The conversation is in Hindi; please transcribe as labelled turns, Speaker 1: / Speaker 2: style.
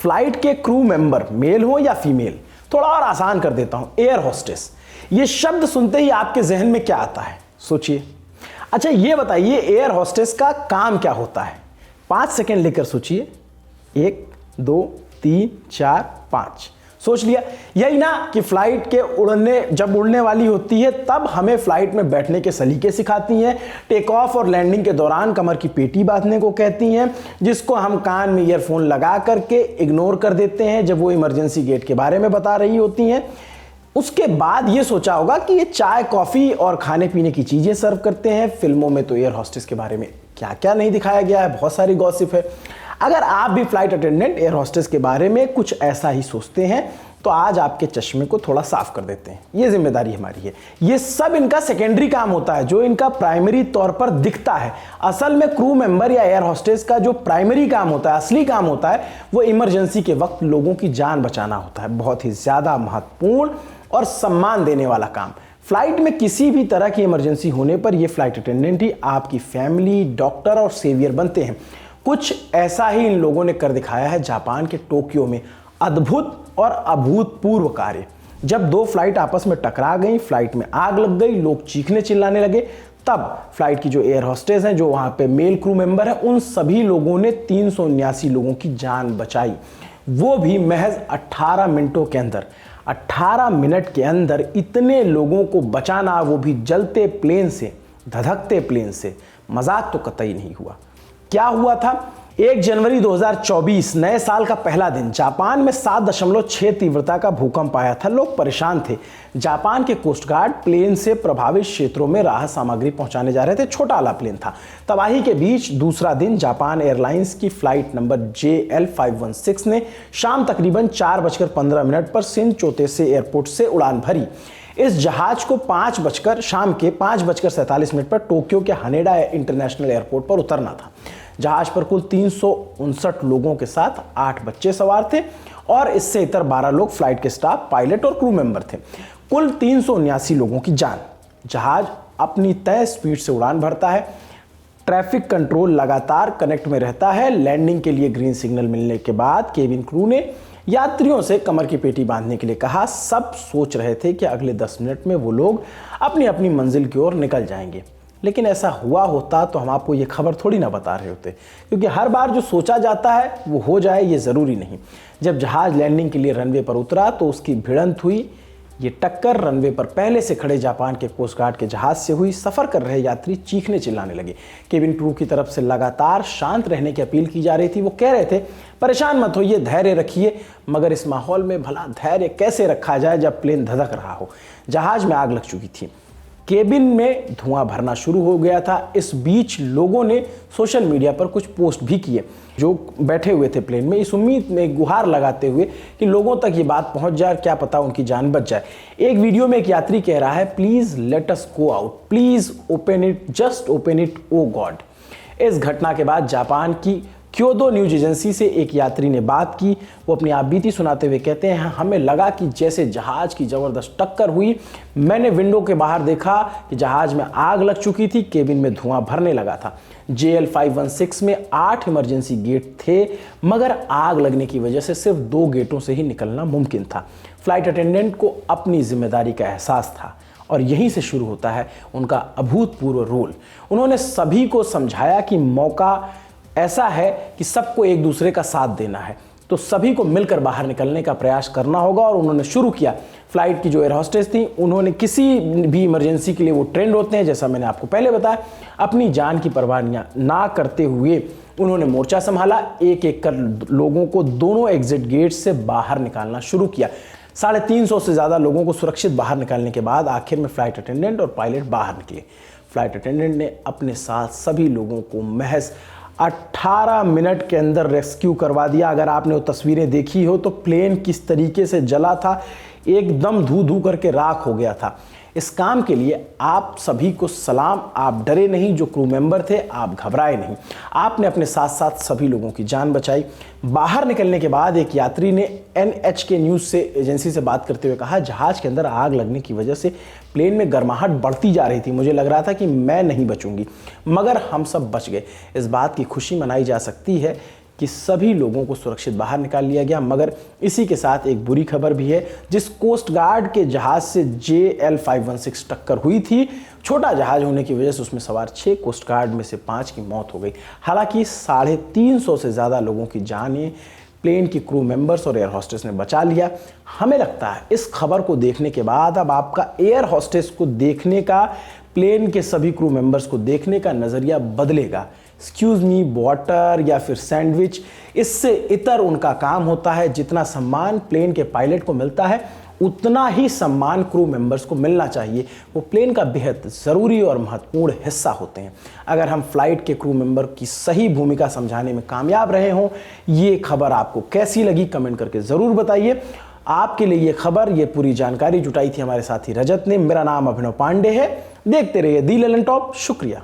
Speaker 1: फ्लाइट के क्रू मेंबर मेल हो या फीमेल, थोड़ा और आसान कर देता हूं, एयर होस्टेस। ये शब्द सुनते ही आपके जहन में क्या आता है, सोचिए। अच्छा ये बताइए, एयर होस्टेस का काम क्या होता है? 5 सेकेंड लेकर सोचिए। 1 2 3 4 5। सोच लिया? यही ना कि फ्लाइट के जब उड़ने वाली होती है तब हमें फ्लाइट में बैठने के सलीके सिखाती हैं, टेक ऑफ और लैंडिंग के दौरान कमर की पेटी बांधने को कहती हैं, जिसको हम कान में ईयरफोन लगा करके इग्नोर कर देते हैं जब वो इमरजेंसी गेट के बारे में बता रही होती हैं। उसके बाद ये सोचा होगा कि ये चाय कॉफी और खाने पीने की चीजें सर्व करते हैं। फिल्मों में तो एयर होस्टेस के बारे में क्या क्या नहीं दिखाया गया है, बहुत सारी गॉसिप है। अगर आप भी फ्लाइट अटेंडेंट एयर होस्टेस के बारे में कुछ ऐसा ही सोचते हैं तो आज आपके चश्मे को थोड़ा साफ कर देते हैं, ये जिम्मेदारी हमारी है। ये सब इनका सेकेंडरी काम होता है जो इनका प्राइमरी तौर पर दिखता है। असल में क्रू मेंबर या एयर होस्टेस का जो प्राइमरी काम होता है, असली काम होता है, वो इमरजेंसी के वक्त लोगों की जान बचाना होता है। बहुत ही ज्यादा महत्वपूर्ण और सम्मान देने वाला काम। फ्लाइट में किसी भी तरह की इमरजेंसी होने पर ये फ्लाइट अटेंडेंट ही आपकी फैमिली, डॉक्टर और सेवियर बनते हैं। कुछ ऐसा ही इन लोगों ने कर दिखाया है जापान के टोक्यो में। अद्भुत और अभूतपूर्व कार्य। जब 2 फ्लाइट आपस में टकरा गई, फ्लाइट में आग लग गई, लोग चीखने चिल्लाने लगे, तब फ्लाइट की जो एयर होस्टेस हैं, जो वहां पे मेल क्रू मेंबर हैं, उन सभी लोगों ने 379 लोगों की जान बचाई, वो भी महज 18 मिनटों के अंदर। 18 मिनट के अंदर इतने लोगों को बचाना, वो भी जलते प्लेन से, धधकते प्लेन से, मजाक तो कतई नहीं हुआ। क्या हुआ था? 1 जनवरी 2024 नए साल का पहला दिन, जापान में 7.6 तीव्रता का भूकंप आया था। लोग परेशान थे। जापान के कोस्ट गार्ड प्लेन से प्रभावित क्षेत्रों में राहत सामग्री पहुंचाने जा रहे थे। छोटा वाला प्लेन था। तबाही के बीच दूसरा दिन जापान एयरलाइंस की फ्लाइट नंबर JL516 ने शाम तकरीबन 4:15 पर शिनचोते एयरपोर्ट से उड़ान भरी। इस जहाज को शाम के 5:47 पर टोक्यो के हनेडा इंटरनेशनल एयरपोर्ट पर उतरना था। जहाज पर कुल 359 लोगों के साथ 8 बच्चे सवार थे और इससे इतर 12 लोग फ्लाइट के स्टाफ, पायलट और क्रू मेंबर थे। कुल 379 लोगों की जान। जहाज अपनी तय स्पीड से उड़ान भरता है। ट्रैफिक कंट्रोल लगातार कनेक्ट में रहता है। लैंडिंग के लिए ग्रीन सिग्नल मिलने के बाद केबिन क्रू ने यात्रियों से कमर की पेटी बांधने के लिए कहा। सब सोच रहे थे कि अगले 10 मिनट में वो लोग अपनी अपनी मंजिल की ओर निकल जाएंगे, लेकिन ऐसा हुआ होता तो हम आपको ये खबर थोड़ी ना बता रहे होते, क्योंकि हर बार जो सोचा जाता है वो हो जाए ये ज़रूरी नहीं। जब जहाज लैंडिंग के लिए रनवे पर उतरा तो उसकी भिड़ंत हुई। ये टक्कर रनवे पर पहले से खड़े जापान के कोस्ट गार्ड के जहाज से हुई। सफ़र कर रहे यात्री चीखने चिल्लाने लगे। केबिन क्रू की तरफ से लगातार शांत रहने की अपील की जा रही थी। वो कह रहे थे, परेशान मत होइए, धैर्य रखिए। मगर इस माहौल में भला धैर्य कैसे रखा जाए जब प्लेन धधक रहा हो। जहाज में आग लग चुकी थी। केबिन में धुआं भरना शुरू हो गया था। इस बीच लोगों ने सोशल मीडिया पर कुछ पोस्ट भी किए जो बैठे हुए थे प्लेन में, इस उम्मीद में गुहार लगाते हुए कि लोगों तक ये बात पहुंच जाए, क्या पता उनकी जान बच जाए। एक वीडियो में एक यात्री कह रहा है, please let us go out, please open it, just open it, oh God. इस घटना के बाद जापान की क्योदो न्यूज एजेंसी से एक यात्री ने बात की। वो अपनी आपबीती सुनाते हुए कहते हैं, हमें लगा कि जैसे जहाज की जबरदस्त टक्कर हुई। मैंने विंडो के बाहर देखा कि जहाज में आग लग चुकी थी, केबिन में धुआं भरने लगा था। JL516 में 8 इमरजेंसी गेट थे, मगर आग लगने की वजह से सिर्फ 2 गेटों से ही निकलना मुमकिन था। फ्लाइट अटेंडेंट को अपनी जिम्मेदारी का एहसास था और यहीं से शुरू होता है उनका अभूतपूर्व रोल। उन्होंने सभी को समझाया कि मौका ऐसा है कि सबको एक दूसरे का साथ देना है, तो सभी को मिलकर बाहर निकलने का प्रयास करना होगा। और उन्होंने शुरू किया। फ्लाइट की जो एयर होस्टेस थी, उन्होंने किसी भी इमरजेंसी के लिए वो ट्रेंड होते हैं, जैसा मैंने आपको पहले बताया, अपनी जान की परवाह ना करते हुए उन्होंने मोर्चा संभाला। एक एक कर लोगों को दोनों एग्जिट गेट से बाहर निकालना शुरू किया। 350 से ज़्यादा लोगों को सुरक्षित बाहर निकालने के बाद आखिर में फ्लाइट अटेंडेंट और पायलट बाहर निकले। फ्लाइट अटेंडेंट ने अपने साथ सभी लोगों को महज 18 मिनट के अंदर रेस्क्यू करवा दिया। अगर आपने वो तस्वीरें देखी हो तो प्लेन किस तरीके से जला था, एकदम धू धू करके राख हो गया था। इस काम के लिए आप सभी को सलाम। आप डरे नहीं, जो क्रू मेंबर थे आप घबराए नहीं, आपने अपने साथ साथ सभी लोगों की जान बचाई। बाहर निकलने के बाद एक यात्री ने NHK न्यूज़ से एजेंसी से बात करते हुए कहा, जहाज के अंदर आग लगने की वजह से प्लेन में गर्माहट बढ़ती जा रही थी। मुझे लग रहा था कि मैं नहीं बचूंगी, मगर हम सब बच गए। इस बात की खुशी मनाई जा सकती है कि सभी लोगों को सुरक्षित बाहर निकाल लिया गया। मगर इसी के साथ एक बुरी खबर भी है। जिस कोस्ट गार्ड के जहाज से JL516 टक्कर हुई थी, छोटा जहाज होने की वजह से उसमें सवार 6 कोस्ट गार्ड में से 5 की मौत हो गई। हालांकि 350 से ज़्यादा लोगों की जानें प्लेन की क्रू मेंबर्स और एयर होस्टेस ने बचा लिया। हमें लगता है इस खबर को देखने के बाद अब आपका एयर होस्टेस को देखने का, प्लेन के सभी क्रू मेंबर्स को देखने का नज़रिया बदलेगा। एक्सक्यूज़ मी, वाटर या फिर सैंडविच, इससे इतर उनका काम होता है। जितना सम्मान प्लेन के पायलट को मिलता है उतना ही सम्मान क्रू मेंबर्स को मिलना चाहिए। वो प्लेन का बेहद ज़रूरी और महत्वपूर्ण हिस्सा होते हैं। अगर हम फ्लाइट के क्रू मेंबर की सही भूमिका समझाने में कामयाब रहे हों, ये खबर आपको कैसी लगी कमेंट करके ज़रूर बताइए। आपके लिए ये खबर, ये पूरी जानकारी जुटाई थी हमारे साथी रजत ने। मेरा नाम अभिनव पांडे है। देखते रहिए दी ललन टॉप। शुक्रिया।